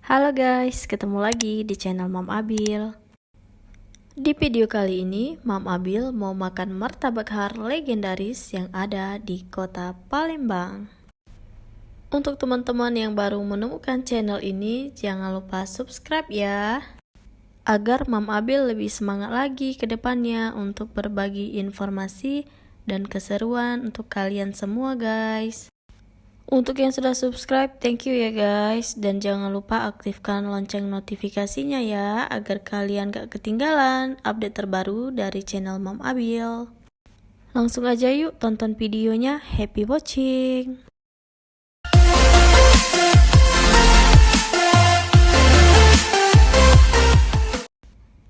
Halo guys, ketemu lagi di channel Mam Abil. Di video kali ini, Mam Abil mau makan martabak har legendaris yang ada di kota Palembang. Untuk teman-teman yang baru menemukan channel ini, jangan lupa subscribe ya, agar Mam Abil lebih semangat lagi ke depannya untuk berbagi informasi dan keseruan untuk kalian semua guys. Untuk yang sudah subscribe, thank you ya guys. Dan jangan lupa aktifkan lonceng notifikasinya ya, agar kalian gak ketinggalan update terbaru dari channel Mam Abil. Langsung aja yuk tonton videonya, happy watching.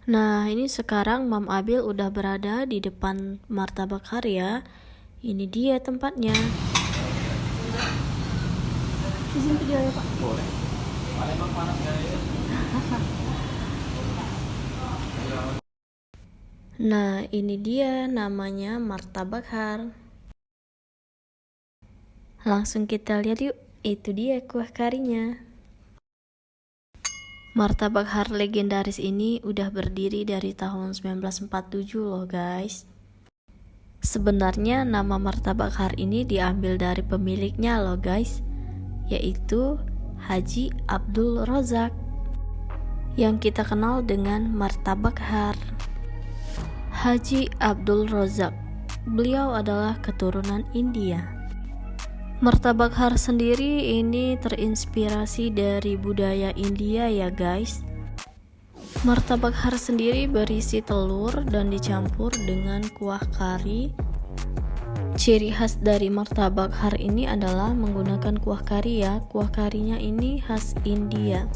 Nah, ini sekarang Mam Abil udah berada di depan martabak har ya. Ini dia tempatnya. Izin video ya Pak? Boleh. Palembang panas guys. Nah, ini dia namanya martabak har. Langsung kita lihat yuk, itu dia kuah karinya. Martabak har legendaris ini udah berdiri dari tahun 1947 loh guys. Sebenarnya nama martabak har ini diambil dari pemiliknya loh guys, yaitu Haji Abdul Rozak, yang kita kenal dengan martabak har. Haji Abdul Rozak, beliau adalah keturunan India. Martabak har sendiri ini terinspirasi dari budaya India ya guys. Martabak har sendiri berisi telur dan dicampur dengan kuah kari. Ciri khas dari martabak har ini adalah menggunakan kuah kari ya. Kuah karinya ini khas India.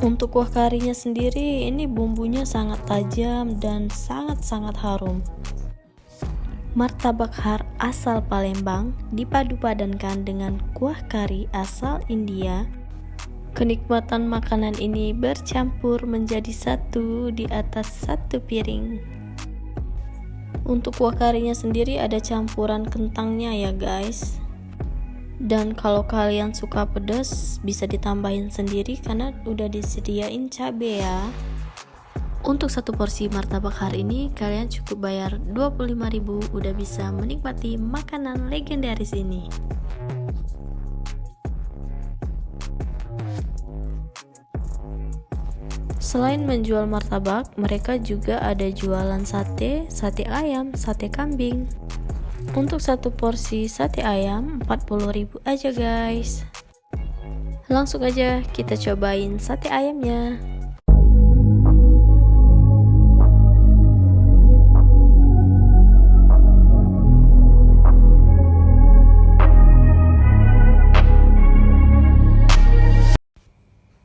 Untuk kuah karinya sendiri ini bumbunya sangat tajam dan sangat-sangat harum. Martabak har asal Palembang dipadu-padankan dengan kuah kari asal India. Kenikmatan makanan ini bercampur menjadi satu di atas satu piring. Untuk kuah karinya sendiri ada campuran kentangnya ya guys. Dan kalau kalian suka pedas bisa ditambahin sendiri karena udah disediain cabe ya. Untuk satu porsi martabak har ini kalian cukup bayar 25.000 udah bisa menikmati makanan legendaris ini. Selain menjual martabak, mereka juga ada jualan sate, sate ayam, sate kambing. Untuk satu porsi sate ayam 40.000 aja guys. Langsung aja kita cobain sate ayamnya.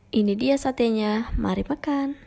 Ini dia satenya, mari makan.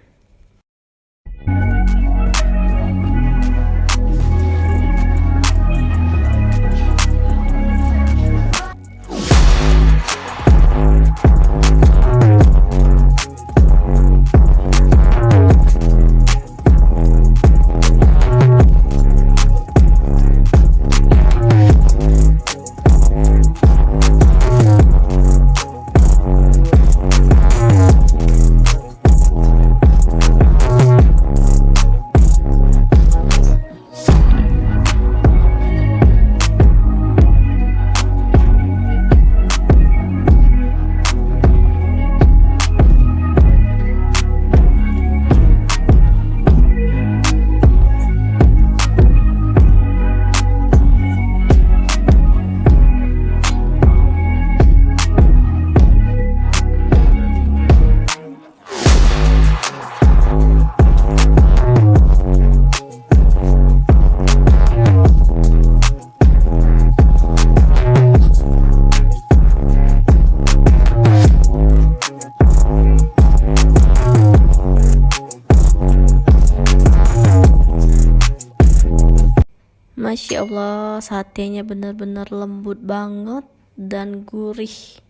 Masya Allah, satenya benar-benar lembut banget dan gurih.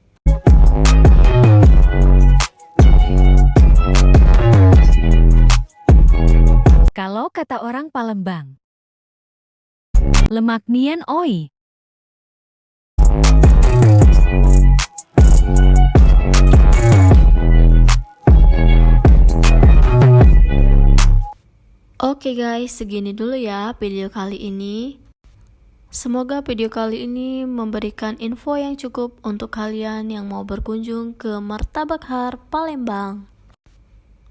Kalau kata orang Palembang, lemak nian oi. Oke guys, segini dulu ya video kali ini. Semoga video kali ini memberikan info yang cukup untuk kalian yang mau berkunjung ke Martabak Har Palembang.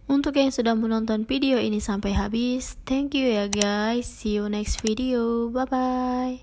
Untuk yang sudah menonton video ini sampai habis, thank you ya guys. See you next video. Bye bye.